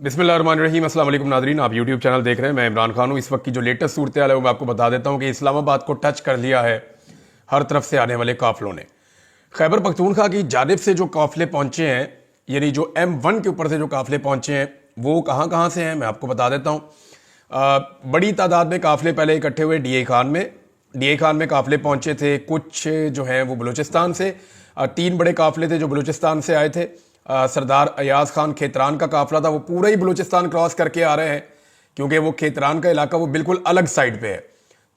बिस्मिल्लाहिर्रहमानिर्रहीम। अस्सलाम वालेकुम नाज़रीन, आप यूट्यूब चैनल देख रहे हैं। मैं इमरान खान हूँ। इस वक्त की जो लेटेस्ट सूरत हाल है वो मैं आपको बता देता हूँ कि इस्लामाबाद को टच कर लिया है हर तरफ से आने वाले काफिलों ने। खैबर पख्तूनख्वा की जानिब से जो काफिले पहुंचे हैं, यानी जो M1 के ऊपर से जो काफिले पहुंचे हैं, वो कहाँ कहाँ से हैं मैं आपको बता देता हूँ। बड़ी तादाद में काफिले पहले इकट्ठे हुए DI खान में काफिले पहुंचे थे। कुछ जो हैं वो बलूचिस्तान से, 3 बड़े काफिले थे जो बलूचिस्तान से आए थे। सरदार अयाज खान खेतरान का काफिला था, वो पूरा ही बलूचिस्तान क्रॉस करके आ रहे हैं क्योंकि वो खेतरान का इलाका वो बिल्कुल अलग साइड पे है।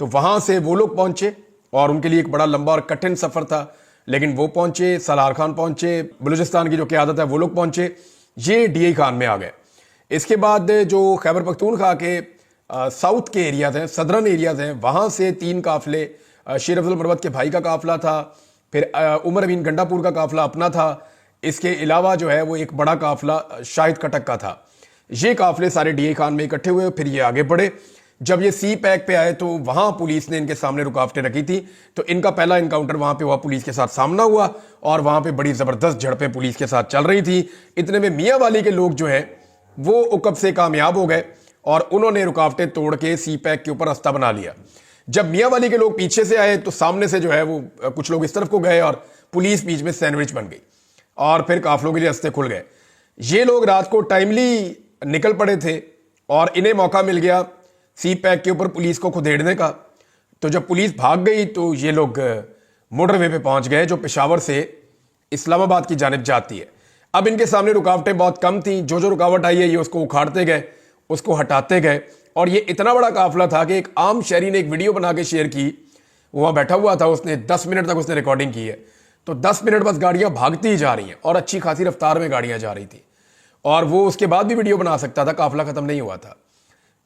तो वहां से वो लोग पहुंचे और उनके लिए एक बड़ा लंबा और कठिन सफर था, लेकिन वो पहुंचे। सलार खान पहुंचे, बलूचिस्तान की जो क़यादत है वो लोग पहुंचे, ये DI खान में आ गए। इसके बाद जो खैबर पख्तूनख्वा के साउथ के एरियाज हैं, सदरन एरियाज हैं, वहां से 3 काफिले, शेर अफजल मरवत के भाई का काफिला था, फिर उमर अमीन गंडापुर का काफिला अपना था। इसके अलावा जो है वो एक बड़ा काफिला शाहिद कटक का था। ये काफिले सारे DI खान में इकट्ठे हुए, फिर ये आगे बढ़े। जब ये सी पैक पे आए तो वहां पुलिस ने इनके सामने रुकावटें रखी थी, तो इनका पहला इनकाउंटर वहां पे हुआ, पुलिस के साथ सामना हुआ और वहां पे बड़ी जबरदस्त झड़पें पुलिस के साथ चल रही थी। इतने में मियाँ वाली के लोग जो है वो उकब से कामयाब हो गए और उन्होंने रुकावटें तोड़ के सी पैक के ऊपर रास्ता बना लिया। जब मियाँ वाली के लोग पीछे से आए तो सामने से जो है वो कुछ लोग इस तरफ को गए और पुलिस बीच में सैंडविच बन गई और फिर काफिलों के लिए रास्ते खुल गए। ये लोग रात को टाइमली निकल पड़े थे और इन्हें मौका मिल गया सी पैक के ऊपर पुलिस को खुदेड़ने का। तो जब पुलिस भाग गई तो ये लोग मोटरवे पे पहुंच गए जो पेशावर से इस्लामाबाद की जानिब जाती है। अब इनके सामने रुकावटें बहुत कम थी, जो रुकावट आई है ये उसको उखाड़ते गए, उसको हटाते गए। और ये इतना बड़ा काफिला था कि एक आम शहरी ने एक वीडियो बना के शेयर की, वहां बैठा हुआ था, उसने 10 मिनट तक उसने रिकॉर्डिंग की है। तो 10 मिनट बस गाड़ियां भागती ही जा रही हैं और अच्छी खासी रफ्तार में गाड़ियां जा रही थी और वो उसके बाद भी वीडियो बना सकता था, काफिला खत्म नहीं हुआ था।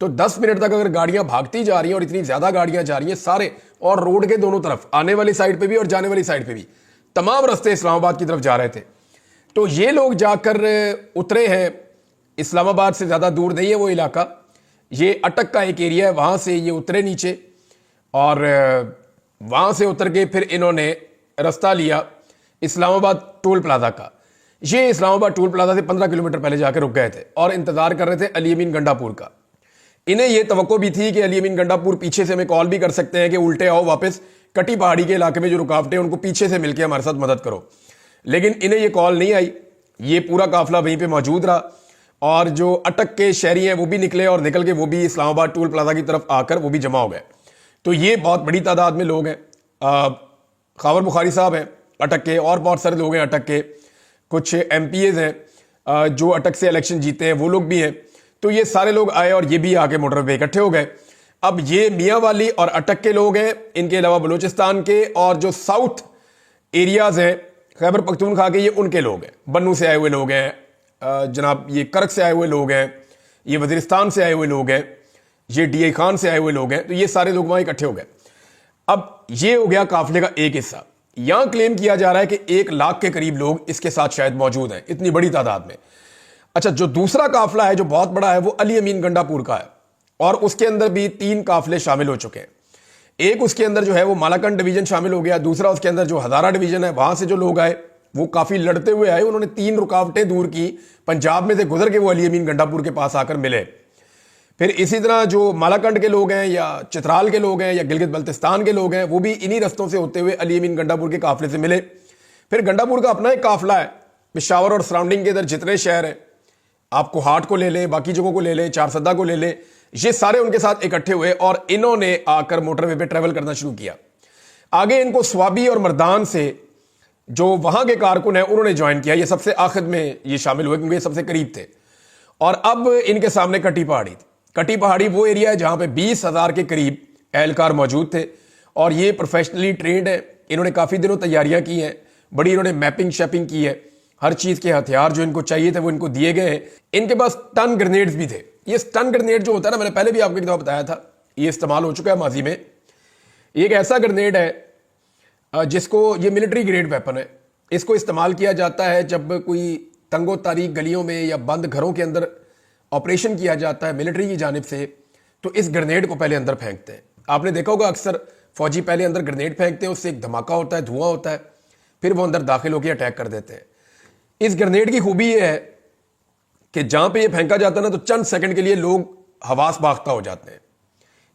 तो 10 मिनट तक अगर गाड़ियां भागती जा रही हैं और इतनी ज्यादा गाड़ियां जा रही हैं सारे, और रोड के दोनों तरफ, आने वाली साइड पे भी और जाने वाली साइड पे भी, तमाम रास्ते इस्लामाबाद की तरफ जा रहे थे। तो ये लोग जाकर उतरे हैं, इस्लामाबाद से ज्यादा दूर नहीं है वो इलाका, ये अटक का एक एरिया है, वहां से ये उतरे नीचे और वहां से उतर के फिर इन्होंने रास्ता लिया इस्लामाबाद टोल प्लाजा का। ये इस्लामाबाद टोल प्लाजा से 15 किलोमीटर पहले जाकर रुक गए थे और इंतजार कर रहे थे अली अमीन गंडापुर का। इन्हें यह तवक्को भी थी कि अली अमीन गंडापुर पीछे से हमें कॉल भी कर सकते हैं कि उल्टे आओ वापस, कटी पहाड़ी के इलाके में जो रुकावटें उनको पीछे से मिलकर हमारे साथ मदद करो, लेकिन इन्हें यह कॉल नहीं आई। ये पूरा काफिला वहीं पर मौजूद रहा और जो अटक के शहरी हैं वो भी निकले और निकल के वो भी इस्लामाबाद टोल प्लाजा की तरफ आकर वो भी जमा हो गए। तो ये बहुत बड़ी तादाद में लोग हैं। खावर बुखारी साहब हैं अटक के, और बहुत सारे लोग हैं अटक के, कुछ MPs हैं जो अटक से इलेक्शन जीते हैं, वो लोग भी हैं। तो ये सारे लोग आए और ये भी आके मोटर पे इकट्ठे हो गए। अब ये मियाँ वाली और अटक के लोग हैं, इनके अलावा बलूचिस्तान के और जो साउथ एरियाज हैं खैबर पख्तूनख्वा के, ये उनके लोग हैं। बन्नू से आए हुए लोग हैं, जनाब ये करक से आए हुए लोग हैं, ये वजीरिस्तान से आए हुए लोग हैं, ये DI खान से आए हुए लोग हैं। तो ये सारे लोग वहां इकट्ठे हो गए। अब ये हो गया काफिले का एक हिस्सा। यहां क्लेम किया जा रहा है कि 1 लाख के करीब लोग इसके साथ शायद मौजूद हैं, इतनी बड़ी तादाद में। अच्छा, जो दूसरा काफिला है जो बहुत बड़ा है वो अली अमीन गंडापुर का है और उसके अंदर भी 3 काफिले शामिल हो चुके हैं। एक उसके अंदर जो है वो मालाकंड डिवीजन शामिल हो गया, दूसरा उसके अंदर जो हजारा डिवीजन है वहां से जो लोग आए वो काफी लड़ते हुए आए, उन्होंने 3 रुकावटें दूर की, पंजाब में से गुजर के वो अली अमीन गंडापुर के पास आकर मिले। फिर इसी तरह जो मालाकंड के लोग हैं या चित्राल के लोग हैं या गिलगित बल्तिस्तान के लोग हैं वो भी इन्हीं रस्तों से होते हुए अली अमीन गंडापुर के काफिले से मिले। फिर गंडापुर का अपना एक काफिला है, पेशावर और सराउंडिंग के इधर जितने शहर हैं, आप कोहाट को ले लें, बाकी जगहों को ले लें, चारसदा को ले लें, ये सारे उनके साथ इकट्ठे हुए और इन्होंने आकर मोटरवे पे ट्रेवल करना शुरू किया। आगे इनको स्वाबी और मर्दान से जो वहां के कारकुन है उन्होंने ज्वाइन किया, ये सबसे आखिर में ये शामिल हुए क्योंकि ये सबसे करीब थे। और अब इनके सामने कटी पहाड़ी थी। कटी पहाड़ी वो एरिया है जहां पे 20,000 के करीब एहलकार मौजूद थे और ये प्रोफेशनली ट्रेंड है। इन्होंने काफी दिनों तैयारियां की हैं, बड़ी इन्होंने मैपिंग शैपिंग की है, हर चीज के हथियार जो इनको चाहिए थे वो इनको दिए गए हैं। इनके पास स्टन ग्रेनेड्स भी थे। ये स्टन ग्रेनेड जो होता है ना, मैंने पहले भी आपको एक दफा बताया था, ये इस्तेमाल हो चुका है माजी में। एक ऐसा ग्रेनेड है जिसको, ये मिलिट्री ग्रेड वेपन है, इसको इस्तेमाल किया जाता है जब कोई तंगो तारीख गलियों में या बंद घरों के अंदर ऑपरेशन किया जाता है मिलिट्री की जानिब से, तो इस ग्रेनेड को पहले अंदर फेंकते हैं। आपने देखा होगा अक्सर फौजी पहले अंदर ग्रेनेड फेंकते हैं, उससे एक धमाका होता है, धुआं होता है, फिर वो अंदर दाखिल होकर अटैक कर देते हैं। इस ग्रेनेड की खूबी यह है कि जहां पे ये फेंका जाता है ना, तो चंद सेकंड के लिए लोग हवास बाख्ता हो जाते हैं।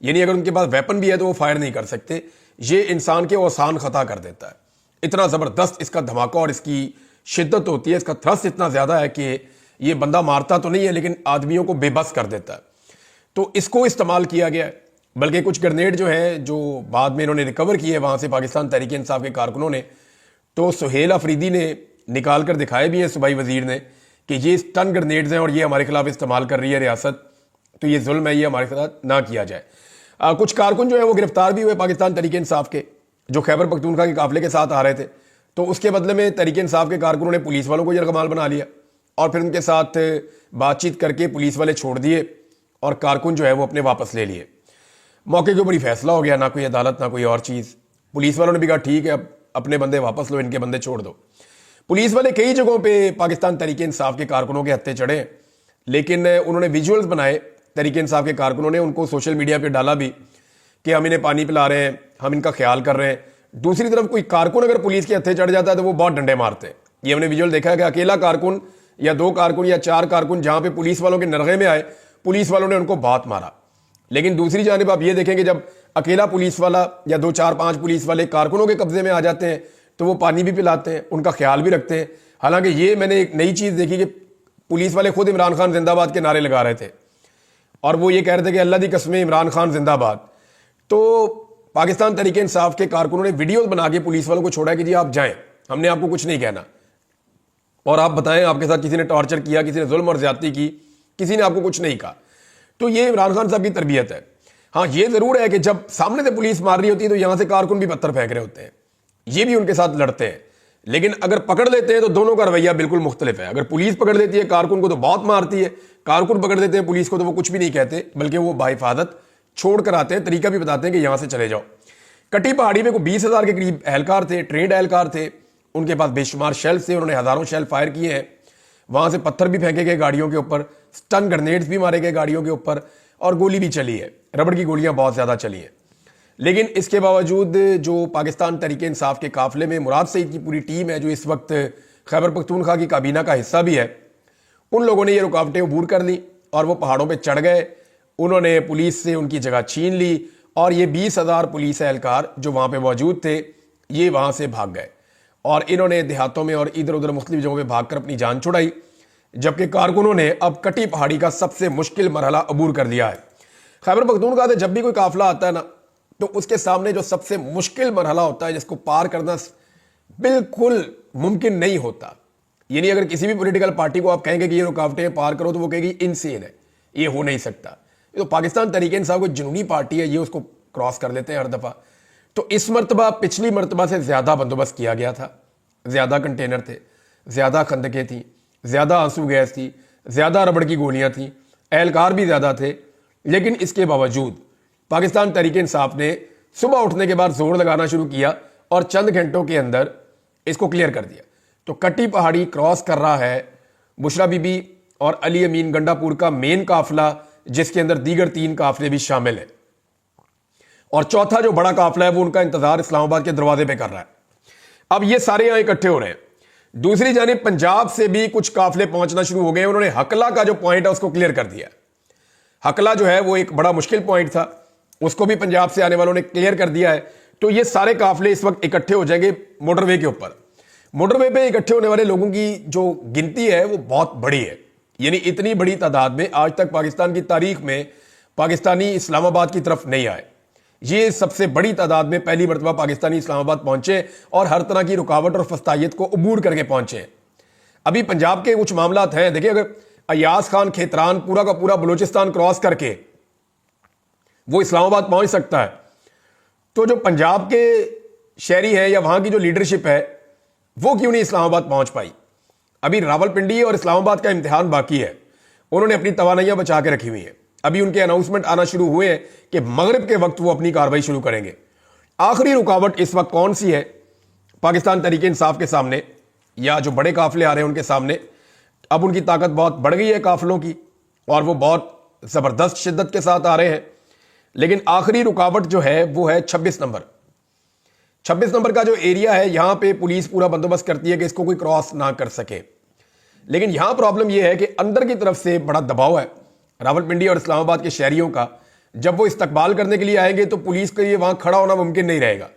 यानी अगर उनके पास वेपन भी है तो वो फायर नहीं कर सकते। ये इंसान के आसान खता कर देता है। इतना ज़बरदस्त इसका धमाका और इसकी शिद्दत होती है, इसका थ्रस्ट इतना ज़्यादा है कि ये बंदा मारता तो नहीं है लेकिन आदमियों को बेबस कर देता है। तो इसको इस्तेमाल किया गया है। बल्कि कुछ ग्रेनेड जो है, जो बाद में इन्होंने रिकवर किए वहाँ से पाकिस्तान तहरीक इंसाफ के कारकुनों ने, तो सुहेल अफरीदी ने निकाल कर दिखाए भी हैं सूबाई वजीर ने कि ये स्टन ग्रेनेड्स हैं और ये हमारे खिलाफ इस्तेमाल कर रही है रियासत, तो ये जुल्म है, ये हमारे साथ ना किया जाए। कुछ कारकुन जो है वो गिरफ्तार भी हुए पाकिस्तान तहरीक इंसाफ के, जो खैबर पख्तूनख्वा के काफिले के साथ आ रहे थे। तो उसके बदले में तहरीक इंसाफ के कारकुनों ने पुलिस वालों को यरगमाल बना लिया और फिर उनके साथ बातचीत करके पुलिस वाले छोड़ दिए और कारकुन जो है वो अपने वापस ले लिए। मौके के ऊपर ही फैसला हो गया, ना कोई अदालत ना कोई और चीज़। पुलिस वालों ने भी कहा ठीक है, अब अपने बंदे वापस लो, इनके बंदे छोड़ दो। पुलिस वाले कई जगहों पे पाकिस्तान तहरीक इंसाफ के कारकुनों के हत्थे चढ़े, लेकिन उन्होंने विजुअल्स बनाए तहरीक इंसाफ के कारकुनों ने, उनको सोशल मीडिया पे डाला भी कि हम इन्हें पानी पिला रहे हैं, हम इनका ख्याल कर रहे हैं। दूसरी तरफ कोई कारकुन अगर पुलिस के हत्थे चढ़ जाता है तो वो बहुत डंडे मारते हैं। ये हमने विजुअल देखा है कि अकेला कारकुन या 2 कारकुन या 4 कारकुन जहां पे पुलिस वालों के नरगे में आए, पुलिस वालों ने उनको बहुत मारा। लेकिन दूसरी जानिब आप ये देखेंगे जब अकेला पुलिस वाला या 2 4 5 पुलिस वाले कारकुनों के कब्जे में आ जाते हैं तो वो पानी भी पिलाते हैं, उनका ख्याल भी रखते हैं। हालांकि ये मैंने एक नई चीज़ देखी कि पुलिस वाले खुद इमरान खान जिंदाबाद के नारे लगा रहे थे और वो ये कह रहे थे कि अल्लाह दी कसमें इमरान खान जिंदाबाद। तो पाकिस्तान तहरीक इंसाफ के कारकुनों ने वीडियोस बना के पुलिस वालों को छोड़ा कि जी आप जाएं, हमने आपको कुछ नहीं कहना, और आप बताएं आपके साथ किसी ने टॉर्चर किया, किसी ने जुल्म और ज्यादती की, किसी ने आपको कुछ नहीं कहा। तो ये इमरान खान साहब की तरबियत है। हाँ, ये जरूर है कि जब सामने से पुलिस मार रही होती है तो यहां से कारकुन भी पत्थर फेंक रहे होते हैं, ये भी उनके साथ लड़ते हैं। लेकिन अगर पकड़ लेते हैं तो दोनों का रवैया बिल्कुल मुख्तलिफ है। अगर पुलिस पकड़ लेती है कारकुन को तो बहुत मारती है, कारकुन पकड़ लेते हैं पुलिस को तो वो कुछ भी नहीं कहते, बल्कि वो बाहिफाजत छोड़ कर आते हैं, तरीका भी बताते हैं कि यहां से चले जाओ। कटी पहाड़ी में कोई 20,000 के करीब एहलकार थे, ट्रेंड एहलकार थे, उनके पास बेशुमार शेल थे, उन्होंने हजारों शेल फायर किए हैं। वहां से पत्थर भी फेंके गए गाड़ियों के ऊपर, स्टन ग्रेनेड्स भी मारे गए गाड़ियों के ऊपर, और गोली भी चली है, रबड़ की गोलियां बहुत ज्यादा चली हैं। लेकिन इसके बावजूद जो पाकिस्तान तहरीक इंसाफ के काफिले में मुराद सईद की पूरी टीम है, जो इस वक्त खैबर पख्तूनख्वा की काबीना का हिस्सा भी है, उन लोगों ने ये रुकावटें अबूर कर ली और वो पहाड़ों पर चढ़ गए। उन्होंने पुलिस से उनकी जगह छीन ली और ये 20,000 पुलिस एहलकार जो वहां पे मौजूद थे, ये वहां से भाग गए और इन्होंने देहातों में और इधर उधर मुख्तलिफ जगहों पे भागकर अपनी जान छुड़ाई। जबकि कारकुनों ने अब कटी पहाड़ी का सबसे मुश्किल मरहला अबूर कर लिया है। खैबर पख्तूनख्वा से जब भी कोई काफिला आता है ना, तो उसके सामने जो सबसे मुश्किल मरहला होता है, जिसको पार करना बिल्कुल मुमकिन नहीं होता। यानी अगर किसी भी पॉलिटिकल पार्टी को आप कहेंगे कि ये रुकावटें पार करो तो वो कहेगी इनसेन है, ये हो नहीं सकता। ये तो पाकिस्तान तहरीक इंसाफ कोई जुनूनी पार्टी है, ये उसको क्रॉस कर लेते हैं हर दफा। तो इस मरतबा पिछली मरतबा से ज्यादा बंदोबस्त किया गया था, ज्यादा कंटेनर थे, ज्यादा खंदकें थी, ज्यादा आंसू गैस थी, ज्यादा रबड़ की गोलियां थी, एहलकार भी ज्यादा थे। लेकिन इसके बावजूद पाकिस्तान तहरीक इंसाफ ने सुबह उठने के बाद जोर लगाना शुरू किया और चंद घंटों के अंदर इसको क्लियर कर दिया। तो कटी पहाड़ी क्रॉस कर रहा है बुशरा बीबी और अली अमीन गंडापुर का मेन काफिला, जिसके अंदर दीगर 3 काफिले भी शामिल है, और चौथा जो बड़ा काफिला है वो उनका इंतजार इस्लामाबाद के दरवाजे पे कर रहा है। अब ये सारे यहां इकट्ठे हो रहे हैं। दूसरी जानिब पंजाब से भी कुछ काफिले पहुंचना शुरू हो गए। उन्होंने हकला का जो पॉइंट है उसको क्लियर कर दिया। हकला जो है वो एक बड़ा मुश्किल पॉइंट था, उसको भी पंजाब से आने वालों ने क्लियर कर दिया है। तो ये सारे काफिले इस वक्त इकट्ठे हो जाएंगे मोटरवे के ऊपर। मोटरवे पे इकट्ठे होने वाले लोगों की जो गिनती है वो बहुत बड़ी है। यानी इतनी बड़ी तादाद में आज तक पाकिस्तान की तारीख में पाकिस्तानी इस्लामाबाद की तरफ नहीं आए। ये सबसे बड़ी तादाद में पहली मरतबा पाकिस्तानी इस्लामाबाद पहुंचे और हर तरह की रुकावट और फस्तायत को अबूर करके पहुंचे। अभी पंजाब के कुछ मामला हैं, देखिए अगर अयाज खान खेतरान पूरा का पूरा बलूचिस्तान क्रॉस करके वो इस्लामाबाद पहुंच सकता है, तो जो पंजाब के शहरी है या वहां की जो लीडरशिप है वो क्यों नहीं इस्लामाबाद पहुंच पाई। अभी रावलपिंडी और इस्लामाबाद का इम्तिहान बाकी है, उन्होंने अपनी तवानाइयां बचा के रखी हुई हैं। अभी उनके अनाउंसमेंट आना शुरू हुए हैं कि मगरिब के वक्त वो अपनी कार्रवाई शुरू करेंगे। आखिरी रुकावट इस वक्त कौन सी है पाकिस्तान तहरीक इंसाफ के सामने, या जो बड़े काफिले आ रहे हैं उनके सामने? अब उनकी ताकत बहुत बढ़ गई है काफिलों की और वो बहुत जबरदस्त शिद्दत के साथ आ रहे हैं। लेकिन आखिरी रुकावट जो है वो है 26 नंबर। 26 नंबर का जो एरिया है, यहां पे पुलिस पूरा बंदोबस्त करती है कि इसको कोई क्रॉस ना कर सके। लेकिन यहां प्रॉब्लम यह है कि अंदर की तरफ से बड़ा दबाव है रावलपिंडी और इस्लामाबाद के शहरियों का। जब वो इस्तकबाल करने के लिए आएंगे तो पुलिस के लिए वहां खड़ा होना मुमकिन नहीं रहेगा।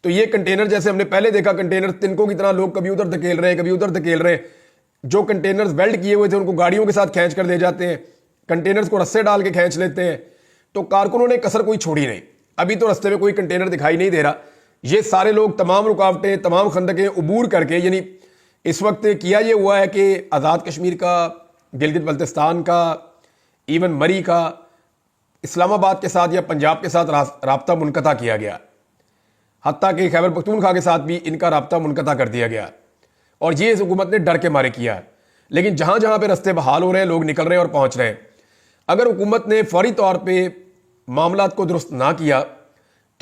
तो ये कंटेनर, जैसे हमने पहले देखा, कंटेनर तिनकों की तरह लोग कभी उधर धकेल रहे हैं, कभी उधर धकेल रहे हैं। जो कंटेनर्स वेल्ड किए हुए थे उनको गाड़ियों के साथ खींच कर ले जाते हैं, कंटेनर्स को रस्से डाल के खींच लेते हैं। तो कारकुनों ने कसर कोई छोड़ी नहीं। अभी तो रस्ते में कोई कंटेनर दिखाई नहीं दे रहा। ये सारे लोग तमाम रुकावटें, तमाम खंदकें उबूर करके, यानी इस वक्त किया ये हुआ है कि आज़ाद कश्मीर का, गिलगित बल्तिस्तान का, इवन मरी का, इस्लामाबाद के साथ या पंजाब के साथ राब्ता मुनक़ता किया गया। हत्ता कि खैबर पख्तूनख्वा के साथ भी इनका राब्ता मुनक़ता कर दिया गया और ये इस हुकूमत ने डर के मारे किया है। लेकिन जहां जहां पे रस्ते बहाल हो रहे हैं, लोग निकल रहे हैं और पहुंच रहे हैं। अगर हुकूमत ने फौरी तौर पे मामलात को दुरुस्त ना किया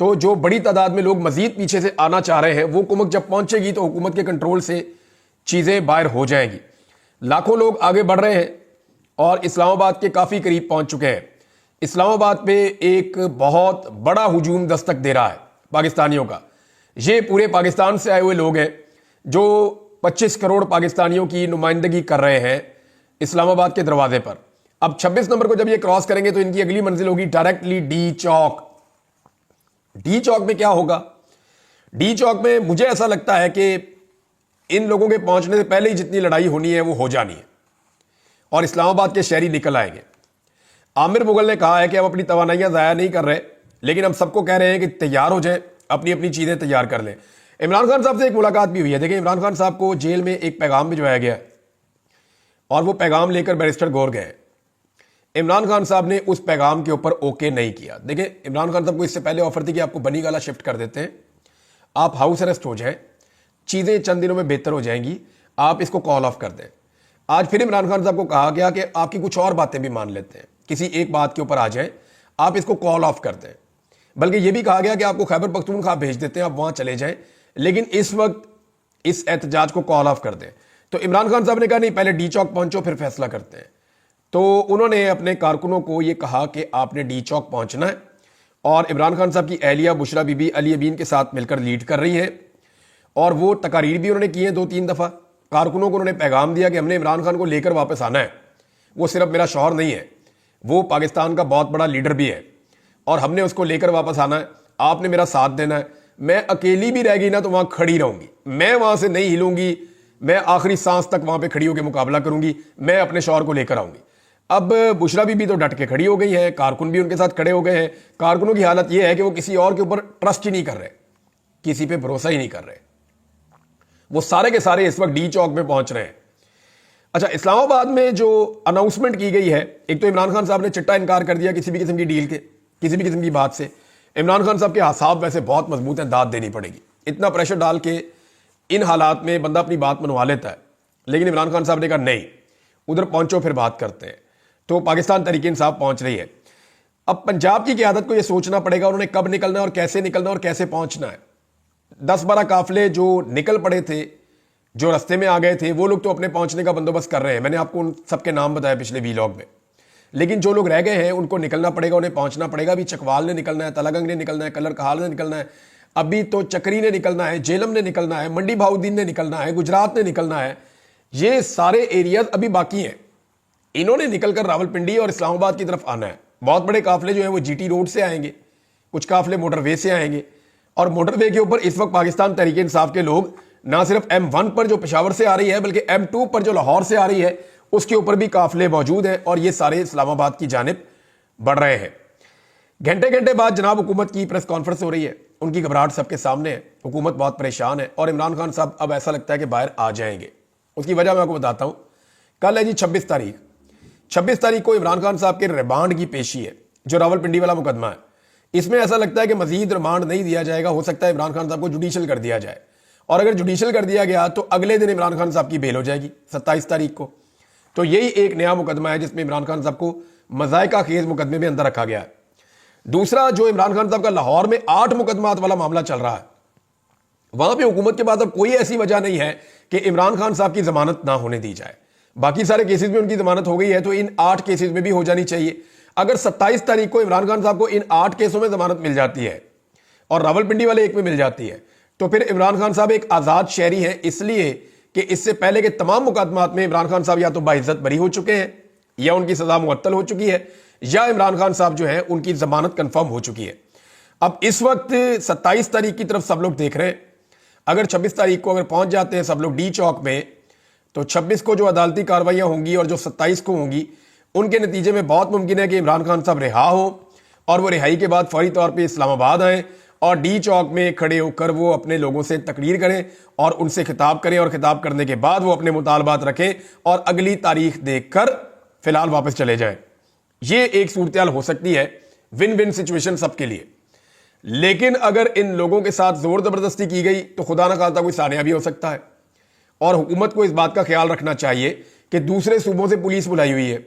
तो जो बड़ी तादाद में लोग मजीद पीछे से आना चाह रहे हैं, वो कुमक जब पहुंचेगी तो हुकूमत के कंट्रोल से चीज़ें बाहर हो जाएंगी। लाखों लोग आगे बढ़ रहे हैं और इस्लामाबाद के काफ़ी करीब पहुंच चुके हैं। इस्लामाबाद पे एक बहुत बड़ा हुजूम दस्तक दे रहा है पाकिस्तानियों का। ये पूरे पाकिस्तान से आए हुए लोग हैं जो 25 करोड़ पाकिस्तानियों की नुमाइंदगी कर रहे हैं इस्लामाबाद के दरवाजे पर। अब 26 नंबर को जब ये क्रॉस करेंगे तो इनकी अगली मंजिल होगी डायरेक्टली डी चौक। डी चौक में क्या होगा? डी चौक में मुझे ऐसा लगता है कि इन लोगों के पहुंचने से पहले ही जितनी लड़ाई होनी है वो हो जानी है और इस्लामाबाद के शहरी निकल आएंगे। आमिर मुगल ने कहा है कि हम अपनी तवानाइयां ज़ाया नहीं कर रहे, लेकिन हम सबको कह रहे हैं कि तैयार हो जाएं, अपनी अपनी चीज़ें तैयार कर लें। इमरान खान साहब से एक मुलाकात भी हुई है। देखिए, इमरान खान साहब को जेल में एक पैगाम भिजवाया गया और वो पैगाम लेकर बैरिस्टर गौर गए। इमरान खान साहब ने उस पैगाम के ऊपर ओके नहीं किया। देखिए, इमरान खान साहब को इससे पहले ऑफर थी कि आपको बनी गाला शिफ्ट कर देते हैं, आप हाउस अरेस्ट हो जाएं, चीज़ें चंद दिनों में बेहतर हो जाएंगी, आप इसको कॉल ऑफ कर दें। आज फिर इमरान खान साहब को कहा गया कि आपकी कुछ और बातें भी मान लेते हैं, किसी एक बात के ऊपर आ जाएं, आप इसको कॉल ऑफ कर दें। बल्कि यह भी कहा गया कि आपको खैबर पख्तूनख्वा भेज देते हैं, आप वहां चले जाएं, लेकिन इस वक्त इस एहतजाज को कॉल ऑफ कर दें। तो इमरान खान साहब ने कहा नहीं, पहले डी चौक पहुंचो फिर फैसला करते हैं। तो उन्होंने अपने कारकुनों को यह कहा कि आपने डी चौक पहुंचना है और इमरान खान साहब की अहलिया बुशरा बीबी अली अमीन के साथ मिलकर लीड कर रही है और वो तकारीर भी उन्होंने की है 2-3 दफ़ा। कारकुनों को उन्होंने पैगाम दिया कि हमने इमरान खान को लेकर वापस आना है, वो सिर्फ मेरा शौहर नहीं है, वो पाकिस्तान का बहुत बड़ा लीडर भी है और हमने उसको लेकर वापस आना है, आपने मेरा साथ देना है। मैं अकेली भी रह गई ना तो वहां खड़ी रहूंगी, मैं वहां से नहीं हिलूंगी, मैं आखिरी सांस तक वहां पे खड़ी होकर मुकाबला करूंगी, मैं अपने शौहर को लेकर आऊंगी। अब बुशरा बीबी तो डट के खड़ी हो गई है, कारकुन भी उनके साथ खड़े हो गए हैं। कारकुनों की हालत यह है कि वो किसी और के ऊपर ट्रस्ट ही नहीं कर रहे, किसी पे भरोसा ही नहीं कर रहे। वो सारे के सारे इस वक्त डी चौक में पहुंच रहे हैं। अच्छा, इस्लामाबाद में जो अनाउंसमेंट की गई है, एक तो इमरान खान साहब ने चिट्टा इनकार कर दिया किसी भी किस्म की डील के, किसी भी किस्म की बात से। इमरान खान साहब के हासाब वैसे बहुत मजबूत हैं, दाद देनी पड़ेगी। इतना प्रेशर डाल के इन हालात में बंदा अपनी बात मनवा लेता है, लेकिन इमरान खान साहब ने कहा नहीं, उधर पहुंचो फिर बात करते हैं। तो पाकिस्तान तहरीक इंसाफ पहुंच रही है। अब पंजाब की क़यादत को यह सोचना पड़ेगा उन्होंने कब निकलना है और कैसे निकलना है और कैसे पहुंचना है। 10-12 काफिले जो निकल पड़े थे, जो रास्ते में आ गए थे, वो लोग तो अपने पहुंचने का बंदोबस्त कर रहे हैं। मैंने आपको उन सबके नाम बताया पिछले वीलॉग में। लेकिन जो लोग रह गए हैं उनको निकलना पड़ेगा, उन्हें पहुंचना पड़ेगा। अभी चकवाल ने निकलना है, तलागंग ने निकलना है, कलर कहाल ने निकलना है, अभी तो चक्री ने निकलना है, जेलम ने निकलना है, मंडी भाउद्दीन ने निकलना है, गुजरात ने निकलना है। ये सारे एरियाज अभी बाकी हैं। इन्होंने निकलकर रावलपिंडी और इस्लामाबाद की तरफ आना है। बहुत बड़े काफिले जो है वो जीटी रोड से आएंगे, कुछ काफिले मोटरवे से आएंगे और मोटरवे के ऊपर इस वक्त पाकिस्तान तहरीक इंसाफ के लोग ना सिर्फ M1 पर जो पेशावर से आ रही है, बल्कि M2 पर जो लाहौर से आ रही है, उसके ऊपर भी काफिले मौजूद हैं और ये सारे इस्लामाबाद की जानिब बढ़ रहे हैं। घंटे घंटे बाद जनाब हुकूमत की प्रेस कॉन्फ्रेंस हो रही है, उनकी घबराहट सबके सामने है, हुकूमत बहुत परेशान है और इमरान खान साहब अब ऐसा लगता है कि बाहर आ जाएंगे। उसकी वजह मैं आपको बताता हूं। कल है जी 26 तारीख। 26 तारीख को इमरान खान साहब के रिमांड की पेशी है, जो रावलपिंडी वाला मुकदमा है। इसमें ऐसा लगता है कि मजीद रिमांड नहीं दिया जाएगा, हो सकता है इमरान खान साहब को जुडिशल कर दिया जाए और अगर जुडिशल कर दिया गया तो अगले दिन इमरान खान साहब की बेल हो जाएगी 27 तारीख को। तो यही एक नया मुकदमा है जिसमें इमरान खान साहब को मजायका खेज मुकदमे में अंदर रखा गया है। दूसरा, जो इमरान खान साहब का लाहौर में 8 मुकदमात वाला मामला चल रहा है, वहां पे हुकूमत के पास अब कोई ऐसी वजह नहीं है कि इमरान खान साहब की जमानत ना होने दी जाए। बाकी सारे केसेस में उनकी जमानत हो गई है, तो इन 8 केसेस में भी हो जानी चाहिए। अगर 27 तारीख को इमरान खान साहब को इन 8 केसों में जमानत मिल जाती है और रावलपिंडी वाले एक में मिल जाती है, तो फिर इमरान खान साहब एक आजाद शहरी हैं, इसलिए कि इससे पहले के तमाम मुकदमात में इमरान खान साहब या तो बाइज्जत बरी हो चुके हैं, या उनकी सजा मुअत्तल हो चुकी है, या इमरान खान साहब जो है उनकी जमानत कंफर्म हो चुकी है। अब इस वक्त 27 तारीख की तरफ सब लोग देख रहे हैं। अगर 26 तारीख को अगर पहुंच जाते हैं सब लोग डी चौक में, तो 26 को जो अदालती कार्रवाइयां होंगी और जो 27 को होंगी, उनके नतीजे में बहुत मुमकिन है कि इमरान खान साहब रिहा हो और वो रिहाई के बाद फौरी तौर पर इस्लामाबाद आए और डी चौक में खड़े होकर वो अपने लोगों से तकरीर करें और उनसे खिताब करें, और खिताब करने के बाद वो अपने मुतालबात रखें और अगली तारीख देखकर फिलहाल वापस चले जाएं। ये एक सूरत हो सकती है, विन विन सिचुएशन सबके लिए। लेकिन अगर इन लोगों के साथ जोर जबरदस्ती की गई तो खुदा ना खास्ता कोई सानिया भी हो सकता है। और हुकूमत को इस बात का ख्याल रखना चाहिए कि दूसरे सूबों से पुलिस बुलाई हुई है,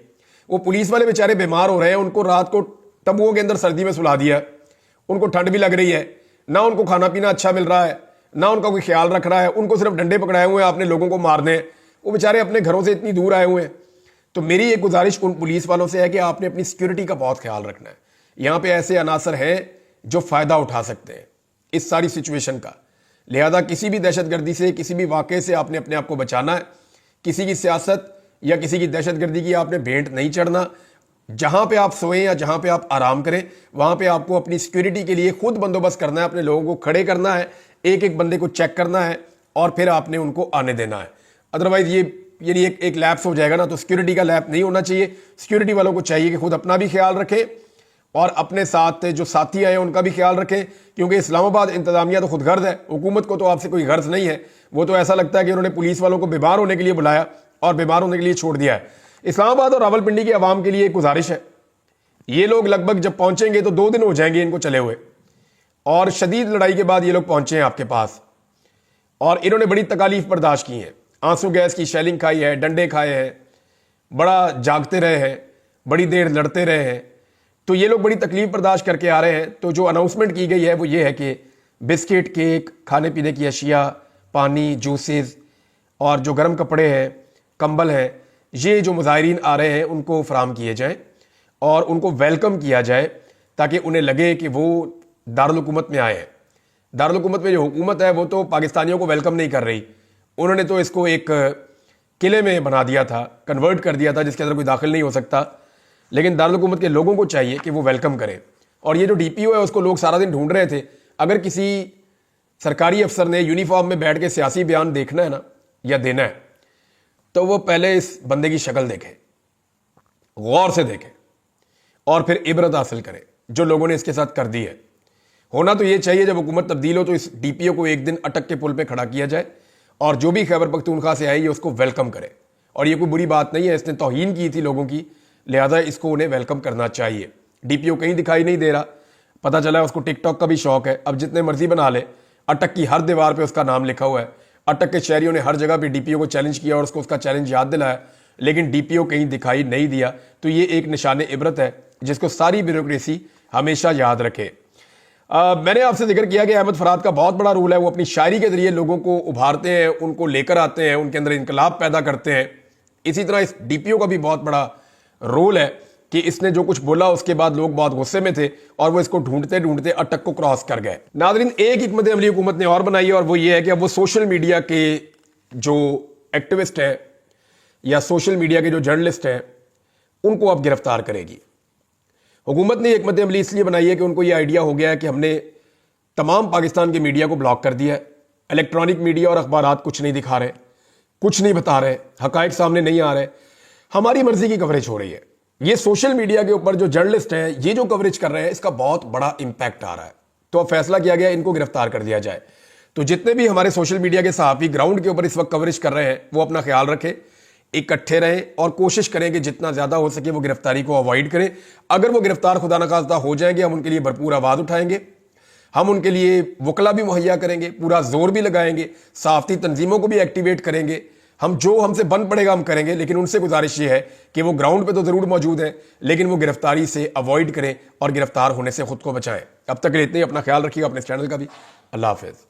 वो पुलिस वाले बेचारे बीमार हो रहे हैं, उनको रात को तंबुओं के अंदर सर्दी में सुला दिया, उनको ठंड भी लग रही है, ना उनको खाना पीना अच्छा मिल रहा है, ना उनका कोई ख्याल रख रहा है, उनको सिर्फ डंडे पकड़ाए हुए हैं आपने लोगों को मारने हैं, वो बेचारे अपने घरों से इतनी दूर आए हुए हैं। तो मेरी एक गुजारिश उन पुलिस वालों से है कि आपने अपनी सिक्योरिटी का बहुत ख्याल रखना है। यहां पे ऐसे अनासर हैं जो फायदा उठा सकते हैं इस सारी सिचुएशन का, लिहाजा किसी भी दहशतगर्दी से, किसी भी वाकये से आपने अपने आप को बचाना है। किसी की सियासत या किसी की दहशतगर्दी की आपने भेंट नहीं चढ़ना। जहां पे आप सोएं या जहां पे आप आराम करें, वहां पे आपको अपनी सिक्योरिटी के लिए खुद बंदोबस्त करना है, अपने लोगों को खड़े करना है, एक एक बंदे को चेक करना है और फिर आपने उनको आने देना है। अदरवाइज ये यानी एक लैप्स हो जाएगा ना, तो सिक्योरिटी का लैप नहीं होना चाहिए। सिक्योरिटी वालों को चाहिए कि खुद अपना भी ख्याल रखें और अपने साथ जो साथी आए उनका भी ख्याल रखें, क्योंकि इस्लामाबाद इंतजामिया तो खुद गर्ज है, हुकूमत को तो आपसे कोई गर्ज नहीं है। वो तो ऐसा लगता है कि उन्होंने पुलिस वालों को बीमार होने के लिए बुलाया और बीमार होने के लिए छोड़ दिया है। इस्लामाबाद और रावलपिंडी की आवाम के लिए एक गुजारिश है, ये लोग लगभग जब पहुंचेंगे तो 2 दिन हो जाएंगे इनको चले हुए, और शदीद लड़ाई के बाद ये लोग पहुंचे हैं आपके पास और इन्होंने बड़ी तकालीफ बर्दाश्त की है, आंसू गैस की शेलिंग खाई है, डंडे खाए हैं, बड़ा जागते रहे हैं, बड़ी देर लड़ते रहे हैं। तो ये लोग बड़ी तकलीफ बर्दाश्त करके आ रहे हैं। तो जो अनाउंसमेंट की गई है वो ये है कि बिस्किट, केक, खाने पीने की अशिया, पानी, जूसेस और जो गर्म कपड़े हैं, कंबल हैं, ये जो मुजाहिरीन आ रहे हैं उनको फराम किए जाएं और उनको वेलकम किया जाए, ताकि उन्हें लगे कि वो दारुल हुकूमत में आए हैं। दारुल हुकूमत में जो हुकूमत है वो तो पाकिस्तानियों को वेलकम नहीं कर रही, उन्होंने तो इसको एक किले में बना दिया था, कन्वर्ट कर दिया था, जिसके अंदर कोई दाखिल नहीं हो सकता। लेकिन दारुल हुकूमत के लोगों को चाहिए कि वो वेलकम करें। और ये जो डीपीओ है उसको लोग सारा दिन ढूंढ रहे थे। अगर किसी सरकारी अफसर ने यूनिफॉर्म में बैठ के सियासी बयान देखना है ना या देना है, तो वो पहले इस बंदे की शक्ल देखे, गौर से देखे और फिर इबरत हासिल करें जो लोगों ने इसके साथ कर दी है। होना तो ये चाहिए जब हुकूमत तब्दील हो तो इस डीपीओ को एक दिन अटक के पुल पे खड़ा किया जाए और जो भी खैबर पख्तूनख्वा से आई है उसको वेलकम करे। और ये कोई बुरी बात नहीं है, इसने तौहीन की थी लोगों की, लिहाजा इसको उन्हें वेलकम करना चाहिए। डीपीओ कहीं दिखाई नहीं दे रहा, पता चला है उसको टिकटॉक का भी शौक है, अब जितने मर्जी बना ले। अटक की हर दीवार पे उसका नाम लिखा हुआ है। अटक के शहरियों ने हर जगह पे डीपीओ को चैलेंज किया और उसको उसका चैलेंज याद दिलाया, लेकिन डीपीओ कहीं दिखाई नहीं दिया। तो ये एक निशान इबरत है जिसको सारी ब्यूरोक्रेसी हमेशा याद रखे। मैंने आपसे जिक्र किया कि अहमद फराद का बहुत बड़ा रोल है, वो अपनी शायरी के जरिए लोगों को उभारते हैं, उनको लेकर आते हैं, उनके अंदर इनकलाब पैदा करते हैं। इसी तरह इस डीपीओ का भी बहुत बड़ा रोल है कि इसने जो कुछ बोला उसके बाद लोग बहुत गुस्से में थे और वो इसको ढूंढते ढूंढते अटक को क्रॉस कर गए। नाज़रीन, एक हिकमत अमली हुकूमत ने और बनाई है और वो ये है कि अब वो सोशल मीडिया के जो एक्टिविस्ट है या सोशल मीडिया के जो जर्नलिस्ट हैं उनको अब गिरफ्तार करेगी। हुकूमत ने हिकमत अमली इसलिए बनाई है कि उनको ये आइडिया हो गया है कि हमने तमाम पाकिस्तान के मीडिया को ब्लॉक कर दिया है। इलेक्ट्रॉनिक मीडिया और अखबारात कुछ नहीं दिखा रहे, कुछ नहीं बता रहे, हकायक सामने नहीं आ रहे, हमारी मर्जी की कवरेज हो रही है। ये सोशल मीडिया के ऊपर जो जर्नलिस्ट हैं ये जो कवरेज कर रहे हैं इसका बहुत बड़ा इंपैक्ट आ रहा है। तो अब फैसला किया गया इनको गिरफ्तार कर दिया जाए। तो जितने भी हमारे सोशल मीडिया के सहाफ़ी ग्राउंड के ऊपर इस वक्त कवरेज कर रहे हैं वो अपना ख्याल रखें, इकट्ठे रहें और कोशिश करें कि जितना ज्यादा हो सके वो गिरफ्तारी को अवॉइड करें। अगर वो गिरफ्तार खुदा न खास्ता हो जाएंगे, हम उनके लिए भरपूर आवाज उठाएंगे, हम उनके लिए वकला भी मुहैया करेंगे, पूरा जोर भी लगाएंगे, सहाफ़ती तंजीमों को भी एक्टिवेट करेंगे। हम जो हमसे बन पड़ेगा हम करेंगे, लेकिन उनसे गुजारिश ये है कि वो ग्राउंड पे तो जरूर मौजूद हैं लेकिन वो गिरफ्तारी से अवॉइड करें और गिरफ्तार होने से खुद को बचाएं। अब तक के लिए इतने ही, अपना ख्याल रखिएगा, अपने चैनल का भी। अल्लाह हाफिज़।